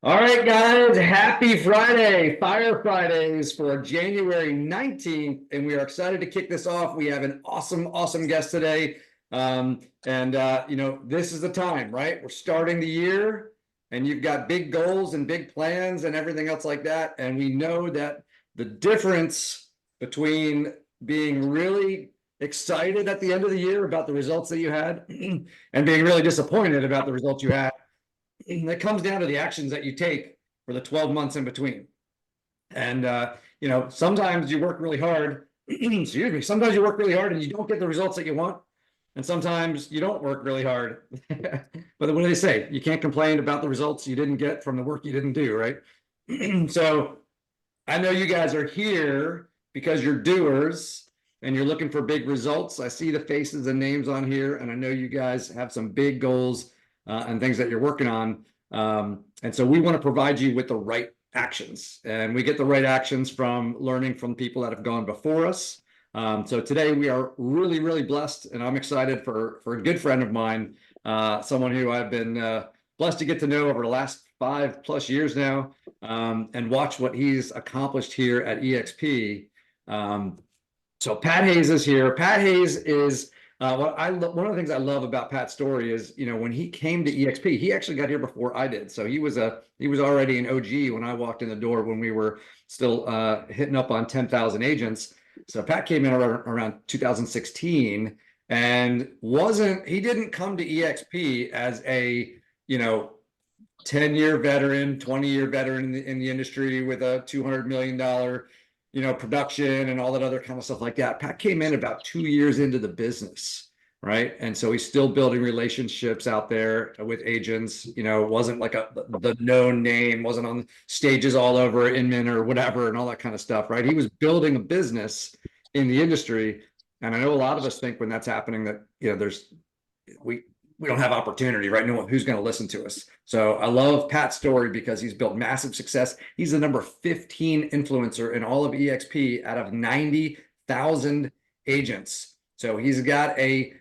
All right, guys, happy Friday, Fire Fridays for January 19th, and we are excited to kick this off. We have an awesome guest today. This is the time, right? We're starting the year, and you've got big goals and big plans and everything else like that. And we know that the difference between being really excited at the end of the year about the results that you had and being really disappointed about the results you had, it comes down to the actions that you take for the 12 months in between. And sometimes you work really hard. Excuse me. Sometimes you work really hard and you don't get the results that you want. And sometimes you don't work really hard. But what do they say? You can't complain about the results you didn't get from the work you didn't do, right? So I know you guys are here because you're doers and you're looking for big results. I see the faces and names on here, and I know you guys have some big goals and things that you're working on. And so we want to provide you with the right actions, and we get the right actions from learning from people that have gone before us. So today we are really blessed, and I'm excited for a good friend of mine, someone who I've been blessed to get to know over the last 5+ years now, and watch what he's accomplished here at eXp. So Pat Hayes is here. Pat Hayes is one of the things I love about Pat's story is, when he came to eXp, he actually got here before I did. So he was already an OG when I walked in the door when we were still hitting up on 10,000 agents. So Pat came in around 2016 and he didn't come to eXp as a 10-year veteran, 20-year veteran in the industry with a $200 million production and all that other kind of stuff like that. Pat came in about 2 years into the business, right? And so he's still building relationships out there with agents. Wasn't like the known name, wasn't on stages all over Inman or whatever and all that kind of stuff, right? He was building a business in the industry. And I know a lot of us think when that's happening that, we don't have opportunity, right? No one who's going to listen to us. So I love Pat's story because he's built massive success. He's the number 15 influencer in all of eXp out of 90,000 agents. So he's got a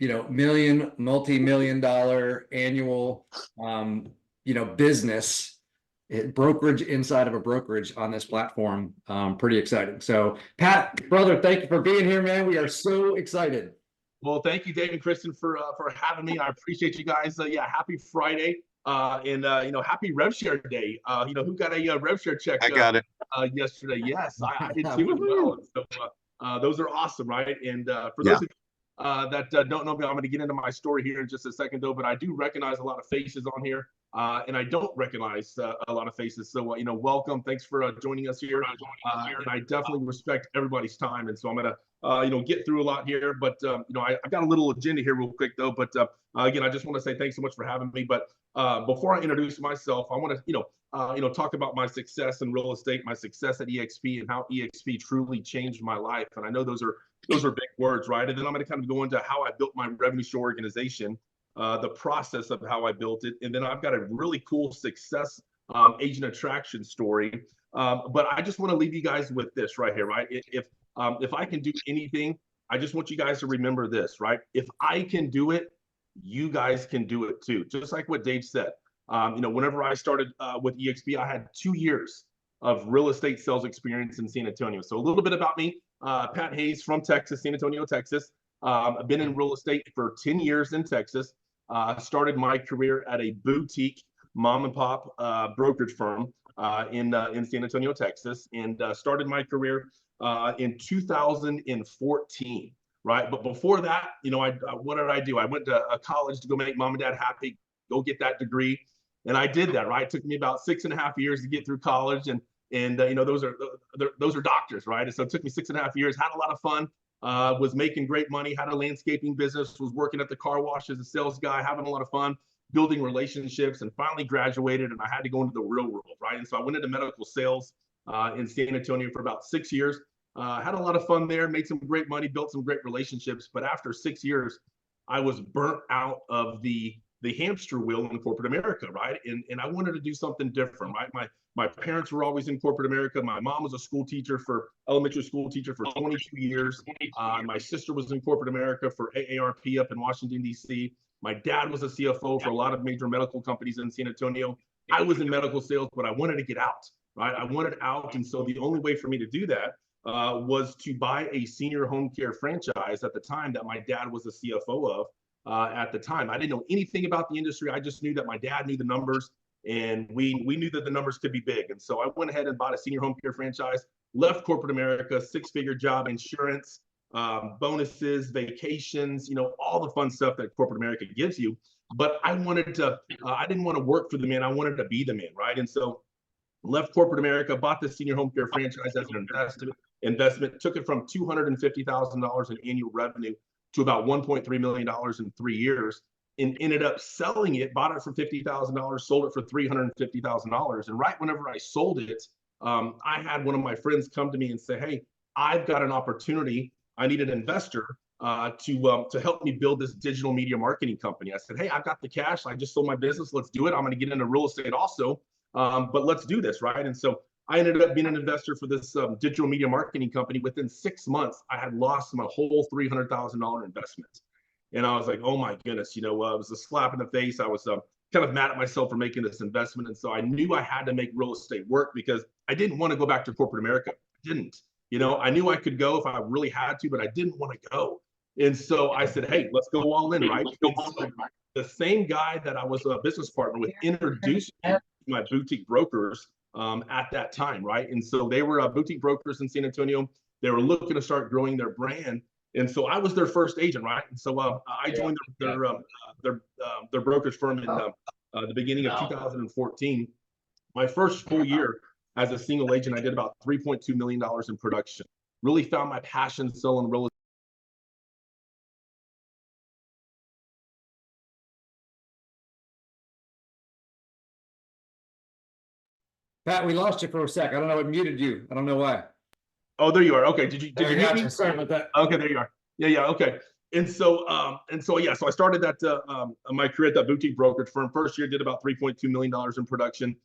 multi-million dollar annual business, brokerage inside of a brokerage on this platform. Pretty exciting. So Pat, brother, thank you for being here, man. We are so excited. Well, thank you, Dave and Kristen, for having me. I appreciate you guys. Happy Friday, and happy Rev Share Day. Who got a Rev Share check? I got it yesterday. Yes, I did too as well. So those are awesome, right? And for those of you that don't know me, I'm going to get into my story here in just a second, though. But I do recognize a lot of faces on here, and I don't recognize a lot of faces. So welcome. Thanks for joining us here. And I definitely respect everybody's time, and so I'm gonna get through a lot here, but I've got a little agenda here real quick though. But again, I just want to say thanks so much for having me. But before I introduce myself, I want to talk about my success in real estate, my success at eXp, and how eXp truly changed my life. And I know those are big words, right? And then I'm going to kind of go into how I built my revenue share organization, the process of how I built it, and then I've got a really cool success agent attraction story. But I just want to leave you guys with this right here, right? If I can do anything, I just want you guys to remember this, right? If I can do it, you guys can do it too. Just like what Dave said. Whenever I started with eXp, I had 2 years of real estate sales experience in San Antonio. So a little bit about me, Pat Hayes from Texas, San Antonio, Texas. I've been in real estate for 10 years in Texas. Started my career at a boutique mom and pop brokerage firm in San Antonio, Texas, and started my career in 2014, right? But before that, what did I do? I went to college to go make mom and dad happy, go get that degree. And I did that, right? It took me about 6.5 years to get through college. And those are doctors, right? And so it took me 6.5 years, had a lot of fun, was making great money, had a landscaping business, was working at the car wash as a sales guy, having a lot of fun, building relationships, and finally graduated. And I had to go into the real world, right? And so I went into medical sales in San Antonio for about 6 years. Had a lot of fun there, made some great money, built some great relationships. But after 6 years, I was burnt out of the hamster wheel in corporate America, right? And I wanted to do something different, right? My parents were always in corporate America. My mom was a elementary school teacher for 22 years. My sister was in corporate America for AARP up in Washington, D.C. My dad was a CFO for a lot of major medical companies in San Antonio. I was in medical sales, but I wanted to get out, right? I wanted out. And so the only way for me to do that was to buy a senior home care franchise at the time that my dad was a CFO of at the time. I didn't know anything about the industry. I just knew that my dad knew the numbers, and we knew that the numbers could be big. And so I went ahead and bought a senior home care franchise, left corporate America, six-figure job, insurance, bonuses, vacations, all the fun stuff that corporate America gives you. But I wanted to, I didn't want to work for the man. I wanted to be the man, right? And so left corporate America, bought the senior home care franchise as an investment, took it from $250,000 in annual revenue to about $1.3 million in 3 years, and ended up selling it, bought it for $50,000, sold it for $350,000. And right whenever I sold it, I had one of my friends come to me and say, hey, I've got an opportunity. I need an investor to help me build this digital media marketing company. I said, hey, I've got the cash. I just sold my business. Let's do it. I'm going to get into real estate also, but let's do this, right? And so I ended up being an investor for this digital media marketing company. Within 6 months, I had lost my whole $300,000 investment. And I was like, oh my goodness, it was a slap in the face. I was kind of mad at myself for making this investment. And so I knew I had to make real estate work because I didn't want to go back to corporate America. I didn't. I knew I could go if I really had to, but I didn't want to go. And so I said, hey, let's go all in, right? So the same guy that I was a business partner with introduced me to my boutique brokers at that time, right? And so they were boutique brokers in San Antonio. They were looking to start growing their brand. And so I was their first agent, right? And so I joined their brokerage firm in the beginning of 2014. My first full year as a single agent, I did about $3.2 million in production. Really found my passion selling real estate. Pat, we lost you for a sec. I don't know what muted you. I don't know why. Oh, there you are. Okay. Did you Gotcha. mute me? Sorry about that. Okay, there you are. Yeah. Okay. And so I started my career at that boutique brokerage firm. First year did about $3.2 million in production.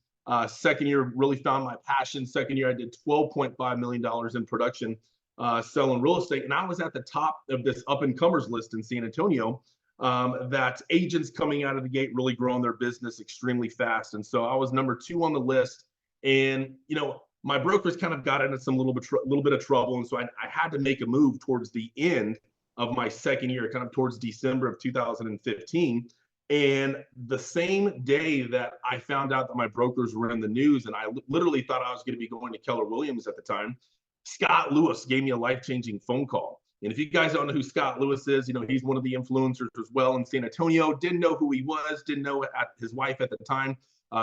Second year really found my passion. Second year I did $12.5 million in production selling real estate. And I was at the top of this up and comers list in San Antonio that agents coming out of the gate really growing their business extremely fast. And so I was number 2 on the list. And, my brokers kind of got into some little bit of trouble. And so I had to make a move towards the end of my second year, kind of towards December of 2015. And the same day that I found out that my brokers were in the news, and I literally thought I was going to be going to Keller Williams at the time, Scott Lewis gave me a life-changing phone call. And if you guys don't know who Scott Lewis is, he's one of the influencers as well in San Antonio. Didn't know who he was, didn't know his wife at the time,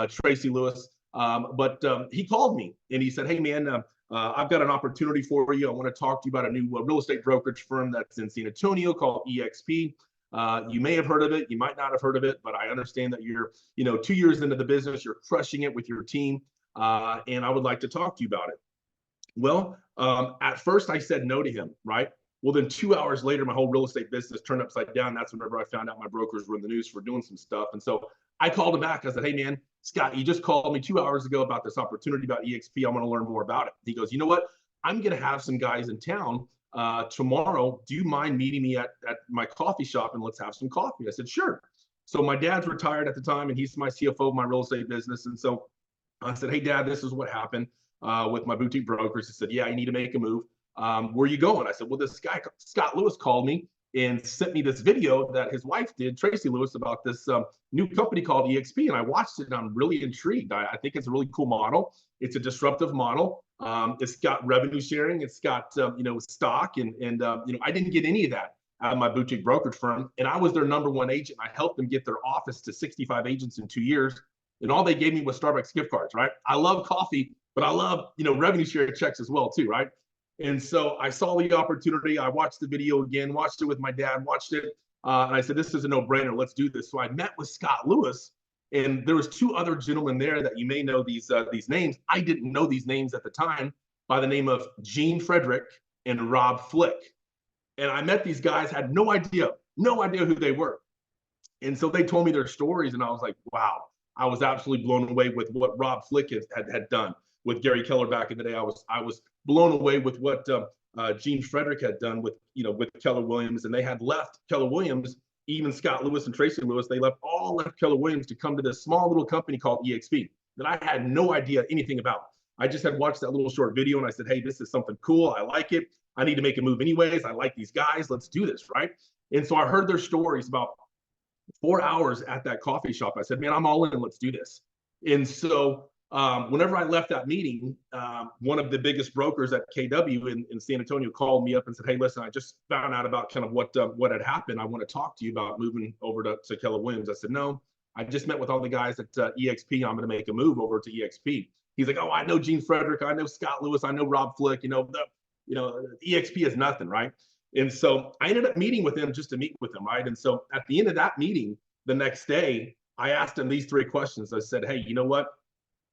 Tracy Lewis. But he called me and he said, hey, man, I've got an opportunity for you. I want to talk to you about a new real estate brokerage firm that's in San Antonio called eXp. You may have heard of it. You might not have heard of it, but I understand that you're, 2 years into the business, you're crushing it with your team. And I would like to talk to you about it. Well, at first I said no to him, right? Well, then 2 hours later, my whole real estate business turned upside down. That's whenever I found out my brokers were in the news for doing some stuff. And so I called him back. I said, hey, man, Scott, you just called me 2 hours ago about this opportunity about eXp. I want to learn more about it. He goes, you know what? I'm going to have some guys in town tomorrow. Do you mind meeting me at my coffee shop and let's have some coffee? I said, sure. So my dad's retired at the time and he's my CFO of my real estate business. And so I said, hey, Dad, this is what happened with my boutique brokers. He said, yeah, you need to make a move. Where are you going? I said, well, this guy, Scott Lewis, called me and sent me this video that his wife did, Tracy Lewis, about this new company called eXp. And I watched it and I'm really intrigued. I think it's a really cool model. It's a disruptive model. It's got revenue sharing. It's got, stock. And I didn't get any of that out of my boutique brokerage firm. And I was their number 1 agent. I helped them get their office to 65 agents in 2 years. And all they gave me was Starbucks gift cards, right? I love coffee, but I love, revenue share checks as well too, right? And so I saw the opportunity. I watched the video again, watched it with my dad, watched it. And I said, this is a no-brainer. Let's do this. So I met with Scott Lewis, and there was 2 other gentlemen there that you may know these names. I didn't know these names at the time, by the name of Gene Frederick and Rob Flick. And I met these guys, had no idea who they were. And so they told me their stories, and I was like, wow. I was absolutely blown away with what Rob Flick had done with Gary Keller back in the day. I was blown away with what Gene Frederick had done with Keller Williams, and they had left Keller Williams even Scott Lewis and Tracy Lewis, they all left Keller Williams to come to this small little company called eXp that I had no idea anything about. I just had watched that little short video and I said, hey, this is something cool. I like it. I need to make a move anyways. I like these guys. Let's do this, right? And so I heard their stories about 4 hours at that coffee shop. I said, man, I'm all in. Let's do this. And so whenever I left that meeting, one of the biggest brokers at KW in San Antonio called me up and said, hey, listen, I just found out about kind of what had happened. I want to talk to you about moving over to Keller Williams. I said, no, I just met with all the guys at eXp. I'm going to make a move over to eXp. He's like, oh, I know Gene Frederick. I know Scott Lewis. I know Rob Flick. eXp is nothing, right? And so I ended up meeting with him just to meet with him, right? And so at the end of that meeting, the next day, I asked him these 3 questions. I said, hey, you know what?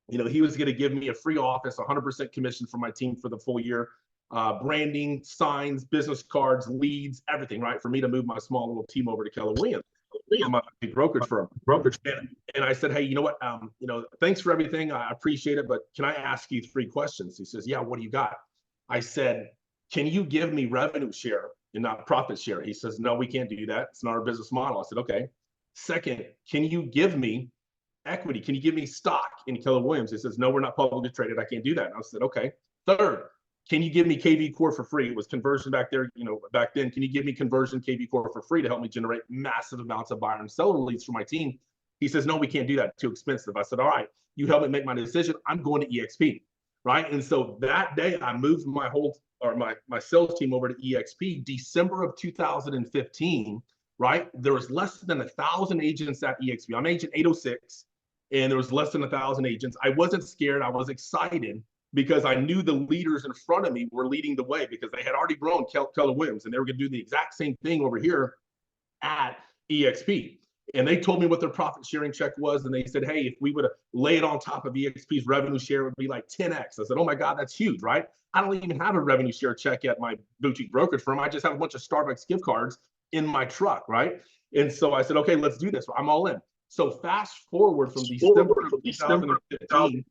He was going to give me a free office, 100% commission for my team for the full year, branding, signs, business cards, leads, everything, right? For me to move my small little team over to Keller Williams, my brokerage firm. And I said, hey, you know what? Thanks for everything. I appreciate it, but can I ask you 3 questions? He says, yeah, what do you got? I said, can you give me revenue share and not profit share? He says, no, we can't do that. It's not our business model. I said, okay. Second, can you give me equity? Can you give me stock in Keller Williams? He says, no, we're not publicly traded. I can't do that. And I said, okay. Third, can you give me KV Core for free? It was conversion back there, back then. Can you give me conversion KV Core for free to help me generate massive amounts of buyer and seller leads for my team? He says, no, we can't do that. Too expensive. I said, all right, you help me make my decision. I'm going to eXp, right? And so that day I moved my sales team over to eXp, December of 2015, right? There was less than 1,000 agents at eXp. I'm agent 806. And there was less than 1,000 agents. I wasn't scared. I was excited because I knew the leaders in front of me were leading the way because they had already grown Keller Williams and they were going to do the exact same thing over here at eXp. And they told me what their profit sharing check was. And they said, hey, if we would lay it on top of eXp's revenue share, it would be like 10x. I said, oh my God, that's huge, right? I don't even have a revenue share check at my boutique brokerage firm. I just have a bunch of Starbucks gift cards in my truck, right? And so I said, okay, let's do this. I'm all in. So fast forward from December of 2015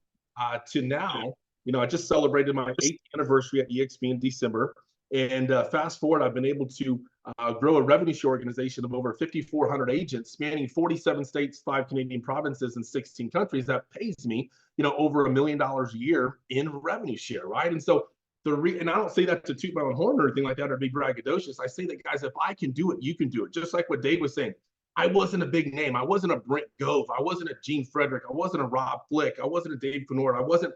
to now, I just celebrated my 8th anniversary at eXp in December. And fast forward, I've been able to grow a revenue share organization of over 5,400 agents spanning 47 states, 5 Canadian provinces, and 16 countries that pays me, over $1 million a year in revenue share, right? And so and I don't say that to toot my own horn or anything like that or be braggadocious. I say that, guys, if I can do it, you can do it. Just like what Dave was saying. I wasn't a big name. I wasn't a Brent Gove. I wasn't a Gene Frederick. I wasn't a Rob Flick. I wasn't a Dave Conord. I wasn't,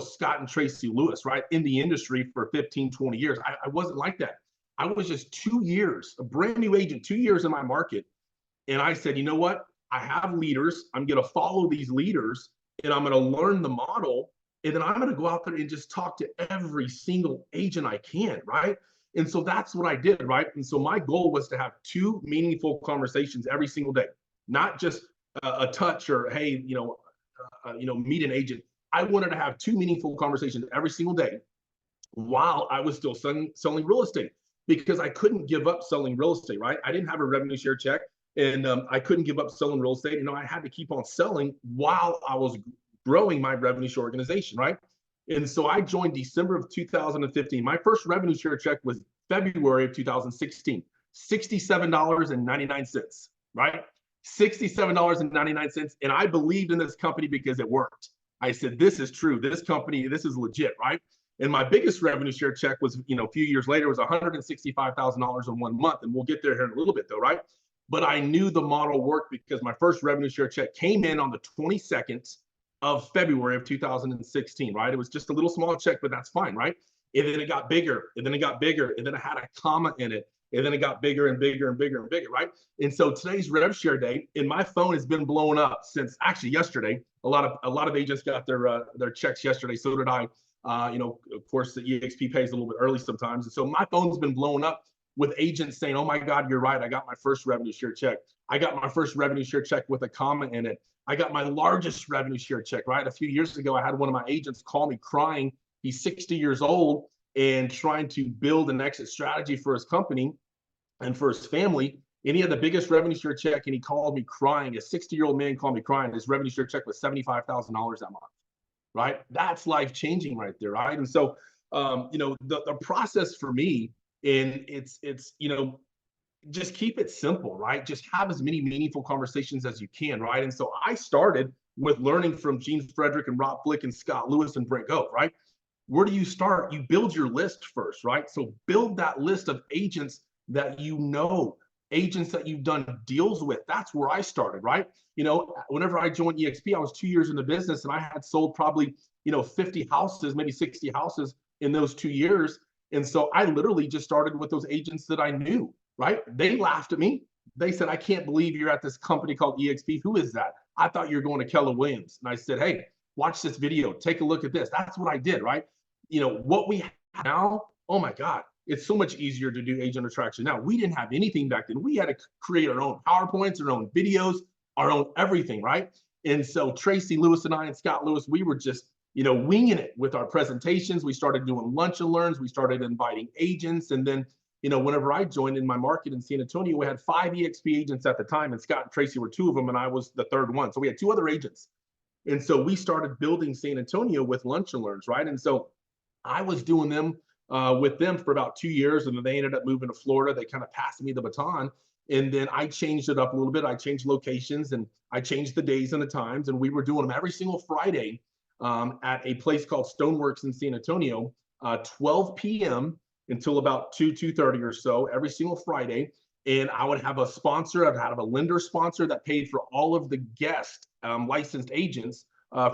Scott and Tracy Lewis, right? In the industry for 15, 20 years. I wasn't like that. I was just 2 years, a brand new agent, 2 years in my market. And I said, you know what? I have leaders. I'm going to follow these leaders and I'm going to learn the model. And then I'm going to go out there and just talk to every single agent I can, right? And so that's what I did, right? And so my goal was to have 2 meaningful conversations every single day, not just a touch or, hey, meet an agent. I wanted to have 2 meaningful conversations every single day while I was still selling real estate because I couldn't give up selling real estate, right? I didn't have a revenue share check and I couldn't give up selling real estate. I had to keep on selling while I was growing my revenue share organization, right? And so I joined December of 2015. My first revenue share check was February of 2016, $67.99, right? $67.99. And I believed in this company because it worked. I said, this is true. This company, this is legit, right? And my biggest revenue share check was, a few years later, was $165,000 in 1 month. And we'll get there here in a little bit though, right? But I knew the model worked because my first revenue share check came in on the 22nd of February of 2016, right? It was just a little small check, but that's fine, right? And then it got bigger, and then it got bigger, and then it had a comma in it, and then it got bigger and bigger and bigger and bigger, right? And so today's rev share day, and my phone has been blowing up since actually yesterday. A lot of agents got their checks yesterday. So did I. Of course, the eXp pays a little bit early sometimes, and so my phone's been blowing up with agents saying, "Oh my God, you're right. I got my first revenue share check. I got my first revenue share check with a comma in it. I got my largest revenue share check." Right? A few years ago, I had one of my agents call me crying. He's 60 years old and trying to build an exit strategy for his company and for his family. And he had the biggest revenue share check, and he called me crying. A 60-year-old man called me crying. His revenue share check was $75,000 that month. Right? That's life changing right there. Right? And so, the process for me, and it's just keep it simple, right? Just have as many meaningful conversations as you can, right? And so I started with learning from Gene Frederick and Rob Flick and Scott Lewis and Brent Gove, right? Where do you start? You build your list first, right? So build that list of agents that you know, agents that you've done deals with. That's where I started, right? You know, whenever I joined eXp, I was 2 years in the business and I had sold probably, 50 houses, maybe 60 houses in those 2 years. And so I literally just started with those agents that I knew, right? They laughed at me. They said, I can't believe you're at this company called eXp. Who is that? I thought you were going to Keller Williams. And I said, hey, watch this video. Take a look at this. That's what I did, right? What we have now, oh my God, it's so much easier to do agent attraction now. We didn't have anything back then. We had to create our own PowerPoints, our own videos, our own everything, right? And so Tracy Lewis and I and Scott Lewis, we were just, winging it with our presentations. We started doing lunch and learns. We started inviting agents. And then, whenever I joined in my market in San Antonio, we had 5 eXp agents at the time, and Scott and Tracy were 2 of them, and I was the 3rd one. So we had 2 other agents. And so we started building San Antonio with lunch and learns, right? And so I was doing them with them for about 2 years, and then they ended up moving to Florida. They kind of passed me the baton, and then I changed it up a little bit. I changed locations, and I changed the days and the times, and we were doing them every single Friday at a place called Stoneworks in San Antonio, 12 p.m. until about 2:30 or so every single Friday. And I would have a sponsor. I'd have a lender sponsor that paid for all of the guest licensed agents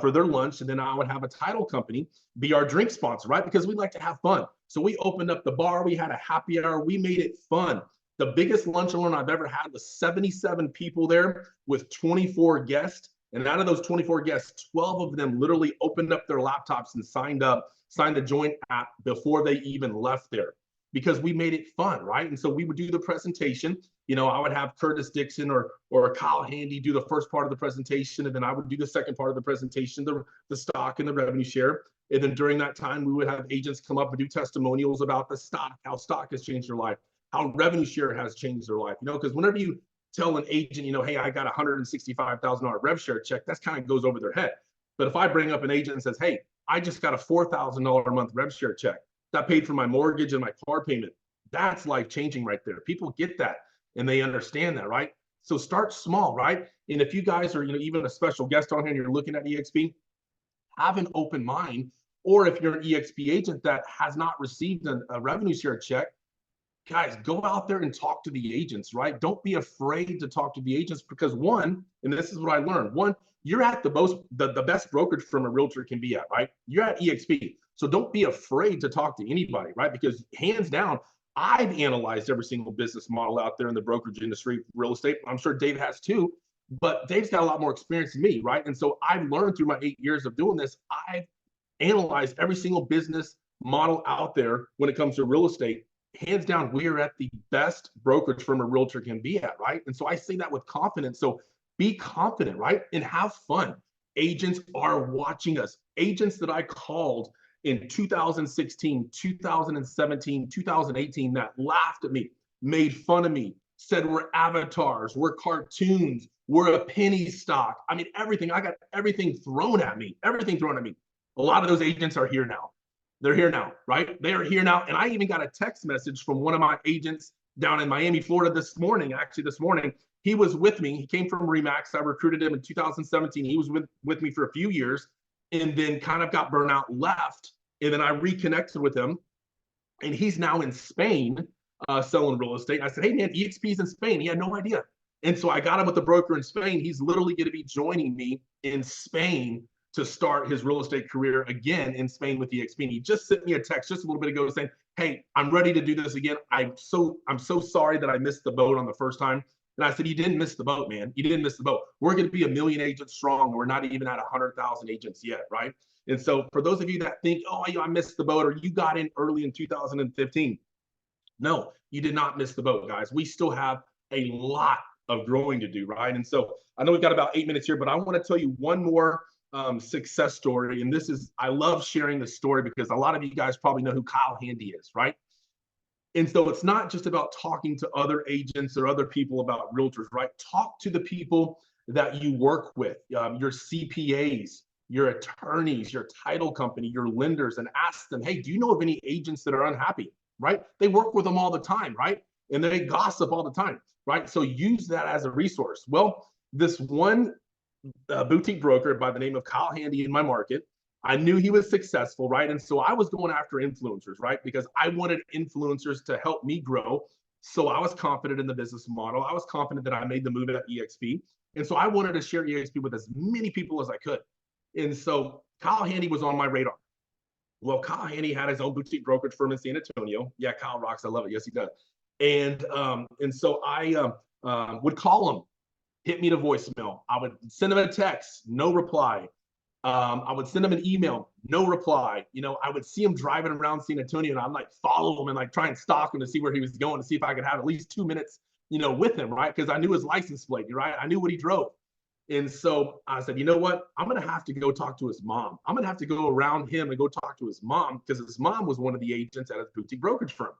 for their lunch. And then I would have a title company be our drink sponsor, right? Because we like to have fun. So we opened up the bar. We had a happy hour. We made it fun. The biggest lunch and learn I've ever had was 77 people there with 24 guests. And out of those 24 guests, 12 of them literally opened up their laptops and signed the joint app before they even left there, because we made it fun, right? And so we would do the presentation. I would have Curtis Dixon or Kyle Handy do the first part of the presentation, and then I would do the second part of the presentation, the stock and the revenue share. And then during that time, we would have agents come up and do testimonials about the stock, how stock has changed their life, how revenue share has changed their life. Because whenever you tell an agent, hey, I got a $165,000 rev share check, that's kind of goes over their head. But if I bring up an agent and says, hey, I just got a $4,000 a month rev share check that paid for my mortgage and my car payment, that's life changing right there. People get that and they understand that, right? So start small, right? And if you guys are, even a special guest on here and you're looking at eXp, have an open mind. Or if you're an eXp agent that has not received a revenue share check, guys, go out there and talk to the agents, right? Don't be afraid to talk to the agents, because one, and this is what I learned, one, you're at the best brokerage firm a realtor can be at, right? You're at eXp. So don't be afraid to talk to anybody, right? Because hands down, I've analyzed every single business model out there in the brokerage industry, real estate. I'm sure Dave has too, but Dave's got a lot more experience than me, right? And so I've learned through my 8 years of doing this, I've analyzed every single business model out there when it comes to real estate. Hands down, we are at the best brokerage firm a realtor can be at, right? And so I say that with confidence. So be confident, right? And have fun. Agents are watching us. Agents that I called in 2016, 2017, 2018 that laughed at me, made fun of me, said we're avatars, we're cartoons, we're a penny stock. I mean, everything. I got everything thrown at me, everything thrown at me. A lot of those agents are here now. They're here now, right? They are here now. And I even got a text message from one of my agents down in Miami, Florida this morning. He was with me. He came from Remax. I recruited him in 2017. He was with me for a few years and then kind of got burnt out, left. And then I reconnected with him. And he's now in Spain selling real estate. And I said, hey, man, eXp's in Spain. He had no idea. And so I got him with the broker in Spain. He's literally going to be joining me in Spain to start his real estate career again in Spain with eXp. And he just sent me a text just a little bit ago saying, hey, I'm ready to do this again. I'm so sorry that I missed the boat on the first time. And I said, you didn't miss the boat, man. You didn't miss the boat. We're going to be 1 million agents strong. We're not even at 100,000 agents yet, right? And so for those of you that think, oh, I missed the boat, or you got in early in 2015, no, you did not miss the boat, guys. We still have a lot of growing to do, right? And so I know we've got about 8 minutes here, but I want to tell you one more success story. And I love sharing this story because a lot of you guys probably know who Kyle Handy is, right? And so it's not just about talking to other agents or other people about realtors, right? Talk to the people that you work with, your CPAs, your attorneys, your title company, your lenders, and ask them, hey, do you know of any agents that are unhappy, right? They work with them all the time, right? and they gossip all the time, right? So use that as a resource. Well, this one boutique broker by the name of Kyle Handy in my market, I knew he was successful, right? And so I was going after influencers, right? Because I wanted influencers to help me grow. So I was confident in the business model. I was confident that I made the move at eXp. And so I wanted to share eXp with as many people as I could. And so Kyle Handy was on my radar. Well, Kyle Handy had his own boutique brokerage firm in San Antonio. Yeah, Kyle rocks. I love it. Yes, he does. And so I would call him, hit me to voicemail. I would send him a text, no reply. I would send him an email, no reply. You know, I would see him driving around San Antonio, and I'd like follow him and like try and stalk him to see where he was going, to see if I could have at least 2 minutes, you know, with him, right? Because I knew his license plate, right? I knew what he drove. And so I said, you know what? I'm going to have to go talk to his mom. I'm going to have to go around him and go talk to his mom, because his mom was one of the agents at his boutique brokerage firm.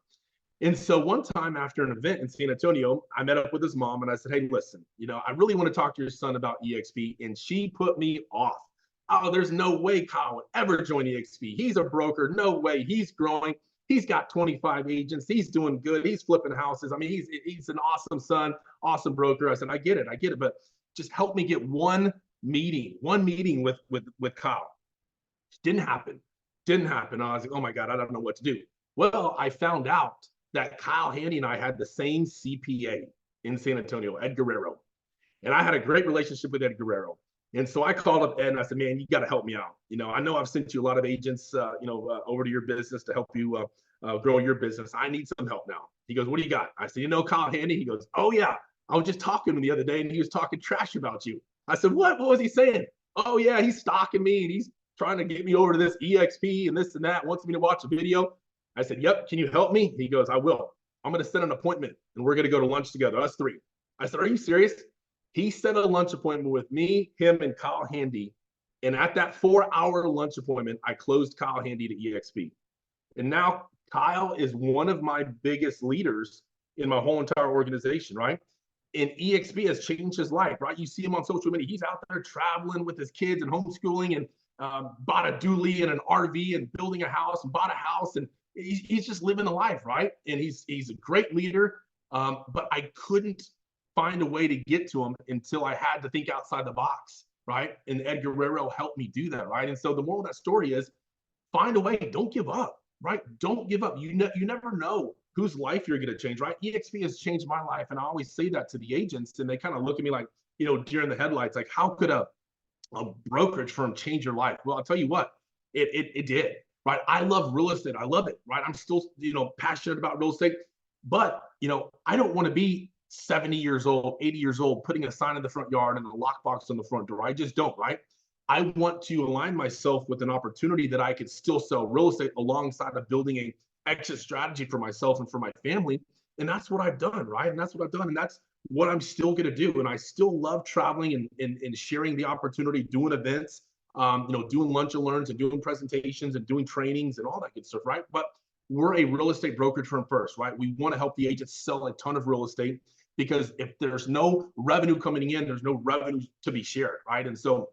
And so one time after an event in San Antonio, I met up with his mom and I said, hey, listen, you know, I really want to talk to your son about eXp. And she put me off. Oh, there's no way Kyle would ever join eXp. He's a broker. No way. He's growing. He's got 25 agents. He's doing good. He's flipping houses. I mean, he's an awesome son, awesome broker. I said, I get it. But just help me get one meeting with Kyle. Didn't happen. I was like, oh my God, I don't know what to do. Well, I found out that Kyle Handy and I had the same CPA in San Antonio, Ed Guerrero. And I had a great relationship with Ed Guerrero. And so I called up Ed and I said, man, you got to help me out. You know, I know I've sent you a lot of agents, over to your business to help you grow your business. I need some help now. He goes, what do you got? I said, you know, Kyle Handy? He goes, oh yeah, I was just talking to him the other day and he was talking trash about you. I said, what was he saying? Oh yeah, he's stalking me and he's trying to get me over to this eXp and this and that, wants me to watch a video. I said, yep, can you help me? He goes, I will. I'm going to set an appointment and we're going to go to lunch together, us three. I said, are you serious? He set a lunch appointment with me, him, and Kyle Handy. And at that 4-hour lunch appointment, I closed Kyle Handy to eXp. And now Kyle is one of my biggest leaders in my whole entire organization, right? And eXp has changed his life, right? You see him on social media. He's out there traveling with his kids and homeschooling, and bought a dually and an RV and building a house and bought a house. And he's just living the life, right? And he's a great leader. But I couldn't find a way to get to him until I had to think outside the box, right? And Ed Guerrero helped me do that, right? And so the moral of that story is find a way. Don't give up, right? Don't give up. You never know whose life you're going to change, right? eXp has changed my life. And I always say that to the agents, and they kind of look at me like, you know, deer in the headlights, like, how could a brokerage firm change your life? Well, I'll tell you what, it did, right? I love real estate. I love it, right? I'm still, you know, passionate about real estate, but, you know, I don't want to be 70 years old, 80 years old, putting a sign in the front yard and a lockbox on the front door. I just don't, right? I want to align myself with an opportunity that I could still sell real estate alongside of building a exit strategy for myself and for my family. And that's what I've done, right? And that's what I've done. And that's what I'm still going to do. And I still love traveling and sharing the opportunity, doing events, doing lunch and learns and doing presentations and doing trainings and all that good stuff, right? But we're a real estate brokerage firm first, right? We want to help the agents sell a ton of real estate, because if there's no revenue coming in, there's no revenue to be shared, right? And so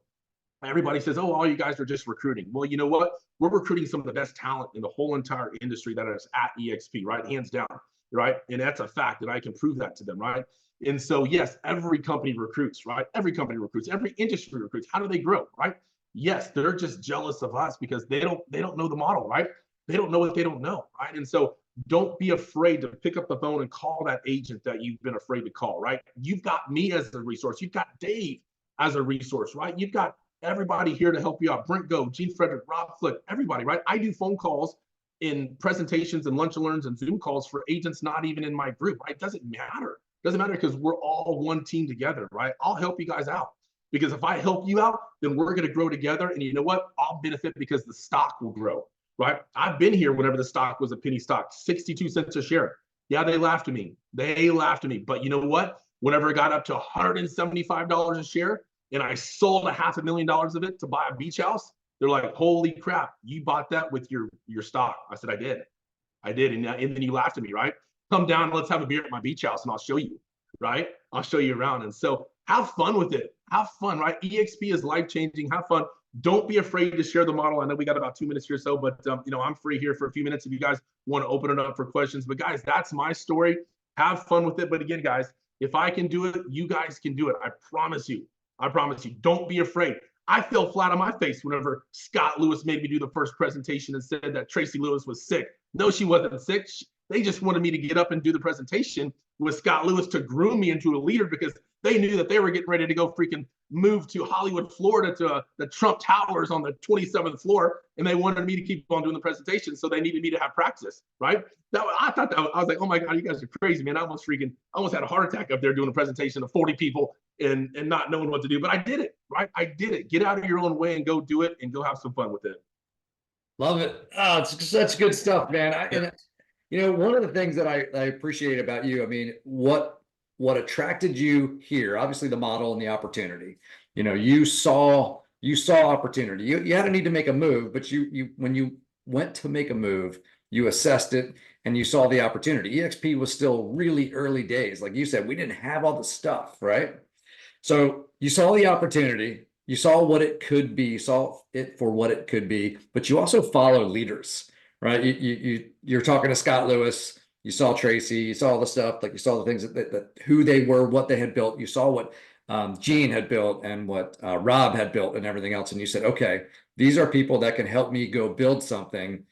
everybody says, oh, all you guys are just recruiting. Well, you know what? We're recruiting some of the best talent in the whole entire industry that is at eXp, right? Hands down, right? And that's a fact, and I can prove that to them, right? And so, yes, every company recruits, right? Every company recruits, every industry recruits. How do they grow, right? Yes, they're just jealous of us because they don't know the model, right? They don't know what they don't know, right? And so don't be afraid to pick up the phone and call that agent that you've been afraid to call, right? You've got me as a resource. You've got Dave as a resource, right? You've got everybody here to help you out. Brent Go, Gene Frederick, Rob Flick, everybody, right? I do phone calls in presentations and lunch and learns and Zoom calls for agents not even in my group, right? It doesn't matter. It doesn't matter because we're all one team together, right? I'll help you guys out. Because if I help you out, then we're going to grow together. And you know what? I'll benefit because the stock will grow, right? I've been here whenever the stock was a penny stock, 62 cents a share. Yeah, they laughed at me. But you know what? Whenever it got up to $175 a share and I sold $500,000 of it to buy a beach house, they're like, holy crap, you bought that with your stock. I said, I did. And then you laughed at me, right? Come down and let's have a beer at my beach house and I'll show you, right? I'll show you around. And so have fun with it. Have fun, right? eXp is life-changing. Have fun. Don't be afraid to share the model. I know we got about 2 minutes here or so, but I'm free here for a few minutes if you guys want to open it up for questions. But guys, that's my story. have fun with it. But again, guys, if I can do it, you guys can do it. I promise you. I promise you. Don't be afraid. I fell flat on my face whenever Scott Lewis made me do the first presentation and said that Tracy Lewis was sick. No, she wasn't sick. They just wanted me to get up and do the presentation with Scott Lewis to groom me into a leader, because they knew that they were getting ready to go freaking move to Hollywood, Florida, to the Trump Towers on the 27th floor, and they wanted me to keep on doing the presentation, so they needed me to have practice, right? I thought that, I was like, oh my God, you guys are crazy, man. I almost had a heart attack up there doing a presentation to 40 people and not knowing what to do, but I did it, right? I did it. Get out of your own way and go do it and go have some fun with it. Love it. Oh, it's such good stuff, man. And you know, one of the things that I appreciate about you, I mean, what attracted you here, obviously the model and the opportunity. You know, you saw opportunity. You had a need to make a move, but you when you went to make a move, you assessed it and you saw the opportunity. eXp was still really early days. Like you said, we didn't have all the stuff, right? So you saw the opportunity, you saw what it could be, you saw it for what it could be, but you also follow leaders, right? You're talking to Scott Lewis, you saw Tracy, you saw all the stuff, like you saw the things that who they were, what they had built, you saw what Gene had built and what Rob had built and everything else. And you said, okay, these are people that can help me go build something.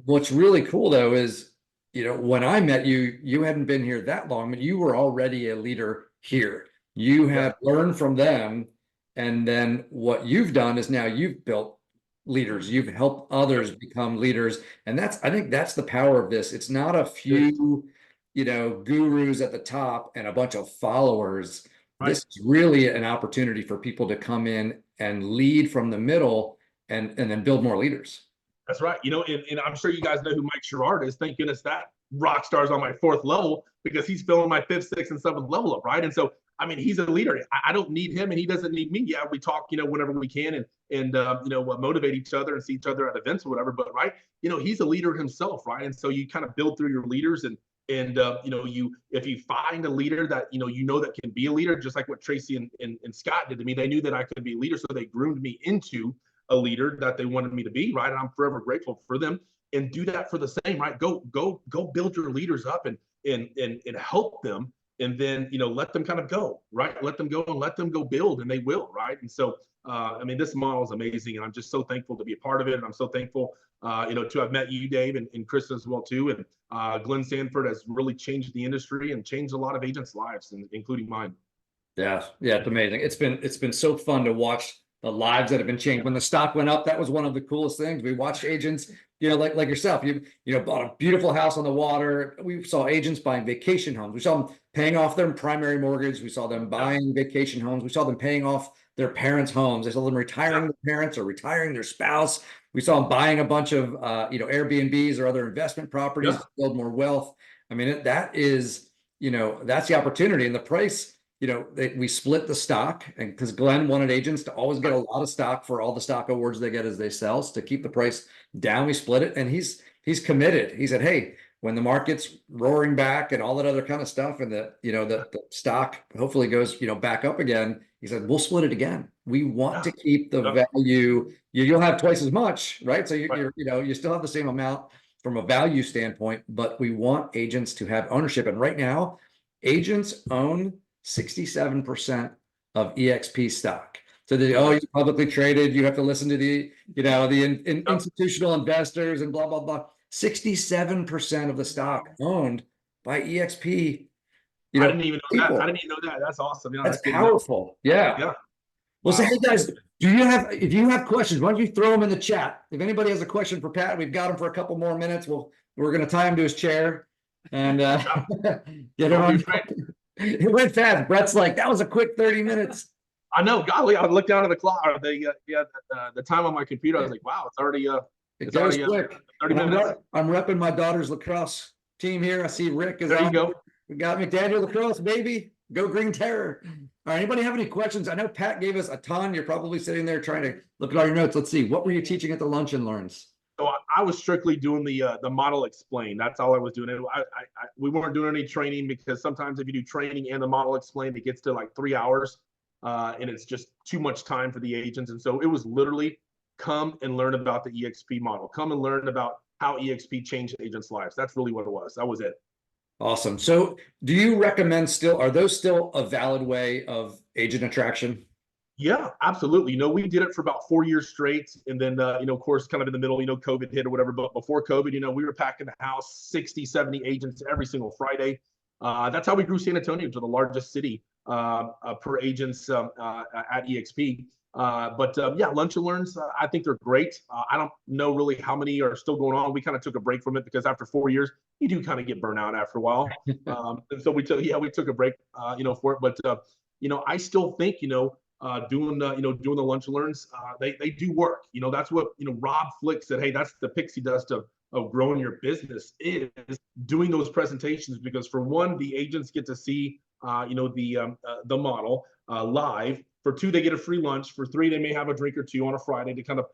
What's really cool though is, you know, when I met you, you hadn't been here that long, but you were already a leader here. You have learned from them. And then what you've done is now you've built leaders. You've helped others become leaders. And I think that's the power of this. It's not a few, you know, gurus at the top and a bunch of followers. Right. This is really an opportunity for people to come in and lead from the middle and then build more leaders. That's right. You know, and I'm sure you guys know who Mike Sherrard is. Thank goodness that rock star's on my 4th level, because he's filling my 5th, 6th, and 7th level up, right? And so, I mean, he's a leader. I don't need him, and he doesn't need me. Yeah, we talk, you know, whenever we can, and you know, motivate each other and see each other at events or whatever. But right, you know, he's a leader himself, right? And so you kind of build through your leaders, and you know, if you find a leader that you know that can be a leader, just like what Tracy and Scott did to me. They knew that I could be a leader, so they groomed me into a leader that they wanted me to be, right? And I'm forever grateful for them. And do that for the same, right? Go build your leaders up and help them, and then, you know, let them kind of go, right? Let them go and let them go build, and they will, right? And so, I mean, this model is amazing, and I'm just so thankful to be a part of it. And I'm so thankful, you know, to have met you, Dave, and Chris as well too. And Glenn Sanford has really changed the industry and changed a lot of agents' lives, including mine. Yeah, it's amazing. It's been so fun to watch the lives that have been changed. When the stock went up, that was one of the coolest things. We watched agents, you know, like yourself, you know, bought a beautiful house on the water. We saw agents buying vacation homes. We saw them paying off their primary mortgage. We saw them buying vacation homes. We saw them paying off their parents' homes. They saw them retiring their parents or retiring their spouse. We saw them buying a bunch of, you know, Airbnbs or other investment properties to build more wealth. I mean, that is, you know, that's the opportunity. And the price, you know, we split the stock, and because Glenn wanted agents to always get a lot of stock for all the stock awards they get as they sell, so to keep the price down, we split it. And he's committed. He said, hey, when the market's roaring back and all that other kind of stuff, and the, you know, the stock hopefully goes, you know, back up again, he said, we'll split it again. We want to keep the value. You'll have twice as much, right? So you're, you know, you still have the same amount from a value standpoint, but we want agents to have ownership. And right now, agents own 67% of eXp stock. So you're publicly traded, you have to listen to the, you know, the institutional investors and blah, blah, blah. 67% of the stock owned by eXp. You know, I didn't even know that. I didn't even know that. That's awesome. Yeah, that's powerful. Yeah. Well, so hey guys, if you have questions, why don't you throw them in the chat? If anybody has a question for Pat, we've got him for a couple more minutes. We're going to tie him to his chair and get him on. It went fast. Brett's like, that was a quick 30 minutes. I know, golly, I looked down at the clock or the time on my computer. I was like, wow, it's already it goes quick. 30 minutes. I'm repping my daughter's lacrosse team here. I see Rick is there. You go. We got McDaniel lacrosse, baby. Go Green Terror. All right, anybody have any questions? I know Pat gave us a ton. You're probably sitting there trying to look at all your notes. Let's see. What were you teaching at the Lunch and Learns? So I was strictly doing the model explain. That's all I was doing. We weren't doing any training, because sometimes if you do training and the model explain, it gets to like 3 hours, and it's just too much time for the agents. And so it was literally come and learn about the eXp model. Come and learn about how eXp changed agents' lives. That's really what it was. That was it. Awesome. So do you recommend are those still a valid way of agent attraction? Yeah, absolutely. We did it for about 4 years straight. And then, of course, kind of in the middle, COVID hit or whatever. But before COVID, we were packing the house, 60, 70 agents every single Friday. That's how we grew San Antonio to the largest city per agents at eXp. But yeah, lunch and learns, I think they're great. I don't know really how many are still going on. We kind of took a break from it because after 4 years, you do kind of get burnout after a while. And so we took a break, for it. But I still think, doing doing the lunch and learns, they do work. That's what Rob Flick said. Hey, that's the pixie dust of growing your business is doing those presentations, because for one, the agents get to see the model live. For two, they get a free lunch. For three, they may have a drink or two on a Friday to kind of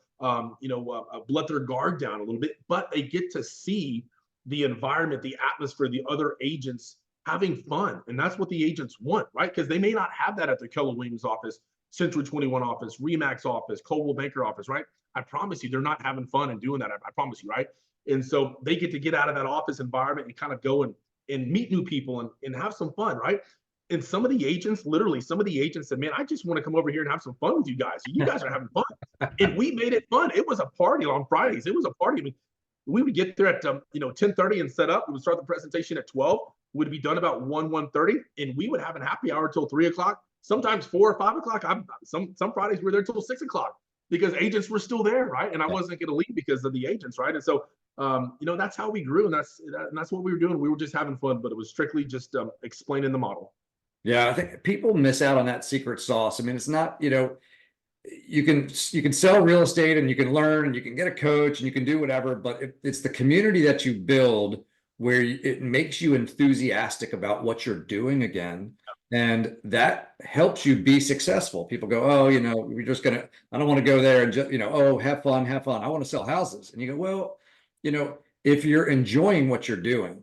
let their guard down a little bit. But they get to see the environment, the atmosphere, the other agents having fun, and that's what the agents want, right? Because they may not have that at their Keller Williams office, Century 21 office, Remax office, Coldwell Banker office, right? I promise you, they're not having fun and doing that. I promise you, right? And so they get out of that office environment and kind of go and meet new people and have some fun, right? And some of the agents said, man, I just want to come over here and have some fun with you guys. You guys are having fun. And we made it fun. It was a party on Fridays. It was a party. I mean, we would get there at 10:30 and set up. We would start the presentation at 12. Would be done about 1:30, and we would have a happy hour till 3 o'clock. Sometimes 4 or 5 o'clock. Some Fridays we were there till 6 o'clock because agents were still there, right? And I wasn't going to leave because of the agents, right? And so, that's how we grew, and that's what we were doing. We were just having fun, but it was strictly just explaining the model. Yeah, I think people miss out on that secret sauce. I mean, it's not, you can sell real estate and you can learn and you can get a coach and you can do whatever, but it's the community that you build where it makes you enthusiastic about what you're doing again. And that helps you be successful. People go, oh, we're just I don't want to go there and just, oh, have fun, have fun. I want to sell houses. And you go, well, if you're enjoying what you're doing,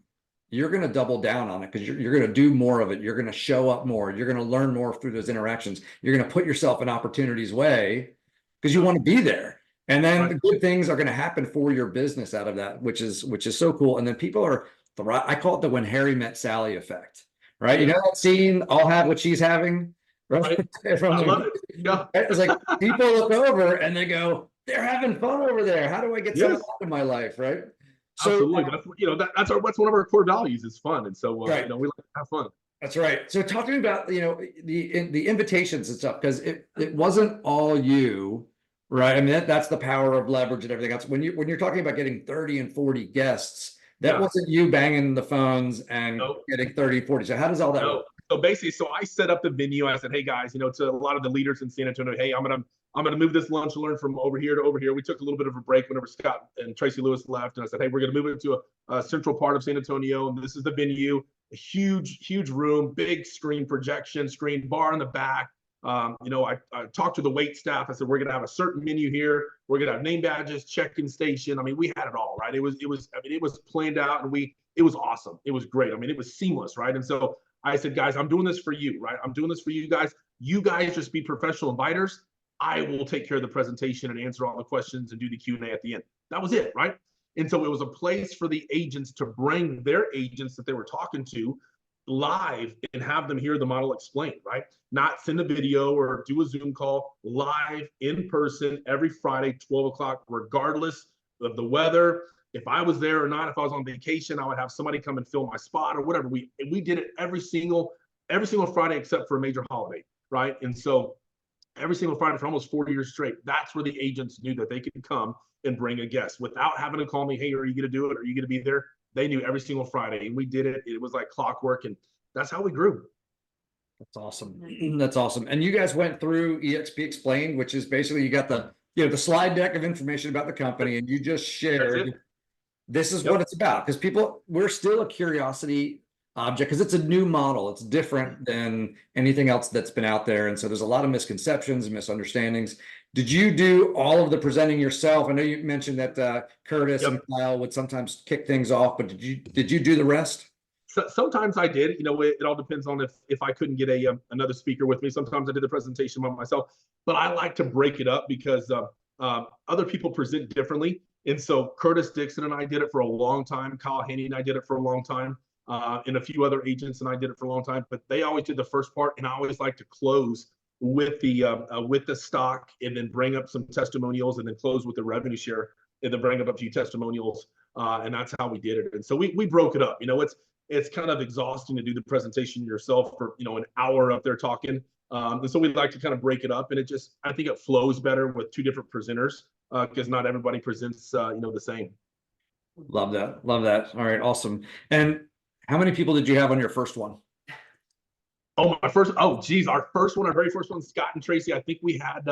you're going to double down on it because you're going to do more of it. You're going to show up more. You're going to learn more through those interactions. You're going to put yourself in opportunities way because you want to be there. And then the good things are going to happen for your business out of that, which is so cool. And then people are, I call it the when Harry met Sally effect, right? You know that scene, I'll have what she's having, right? I love it. Yeah. It's like people look over and they go, they're having fun over there. How do I get some of that in my life, right? So, absolutely. That's one of our core values is fun. And so, we like to have fun. That's right. So talk to me about, the invitations and stuff, because it wasn't all you, right? I mean, that's the power of leverage and everything else. When you're talking about getting 30 and 40 guests, that wasn't you banging the phones and getting 30, 40. So how does all that work? So basically, I set up the venue. I said, hey guys, to a lot of the leaders in San Antonio, hey, I'm gonna move this lunch and learn from over here to over here. We took a little bit of a break whenever Scott and Tracy Lewis left, and I said, hey, we're gonna move it to a central part of San Antonio, and this is the venue. A huge room, big screen projection, screen bar in the back. I talked to the wait staff. I said, we're gonna have a certain menu here. We're gonna have name badges, check-in station. I mean, we had it all, right? It was planned out, and it was awesome. It was great. I mean, it was seamless, right? And so I said, guys, I'm doing this for you, right? I'm doing this for you guys. You guys just be professional inviters. I will take care of the presentation and answer all the questions and do the Q&A at the end. That was it, right? And so it was a place for the agents to bring their agents that they were talking to live and have them hear the model explained, right? Not send a video or do a Zoom call, live in person every Friday, 12 o'clock, regardless of the weather. If I was there or not, if I was on vacation, I would have somebody come and fill my spot or whatever. We did it every single Friday except for a major holiday, right? And so every single Friday for almost 40 years straight, that's where the agents knew that they could come and bring a guest without having to call me, hey, are you going to do it? Are you going to be there? They knew every single Friday, and we did it. It was like clockwork, and that's how we grew. That's awesome. That's awesome. And you guys went through eXp Explained, which is basically you got the slide deck of information about the company, and you just shared this is what it's about, because we're still a curiosity object because it's a new model. It's different than anything else that's been out there. And so there's a lot of misconceptions and misunderstandings. Did you do all of the presenting yourself? I know you mentioned that Curtis and Kyle would sometimes kick things off, but did you do the rest? So, sometimes I did. It all depends on if I couldn't get another speaker with me. Sometimes I did the presentation by myself, but I like to break it up because other people present differently. And so Curtis Dixon and I did it for a long time. Kyle Haney and I did it for a long time. and a few other agents, and I did it for a long time. But they always did the first part, and I always like to close with the stock, and then bring up some testimonials, and then close with the revenue share, and then bring up a few testimonials, and that's how we did it. And so we broke it up. It's kind of exhausting to do the presentation yourself for an hour up there talking. And so we'd like to kind of break it up, and I think it flows better with two different presenters, because not everybody presents the same. Love that. Love that. All right. Awesome. And how many people did you have on your first one? Oh, geez, our very first one, Scott and Tracy. I think we had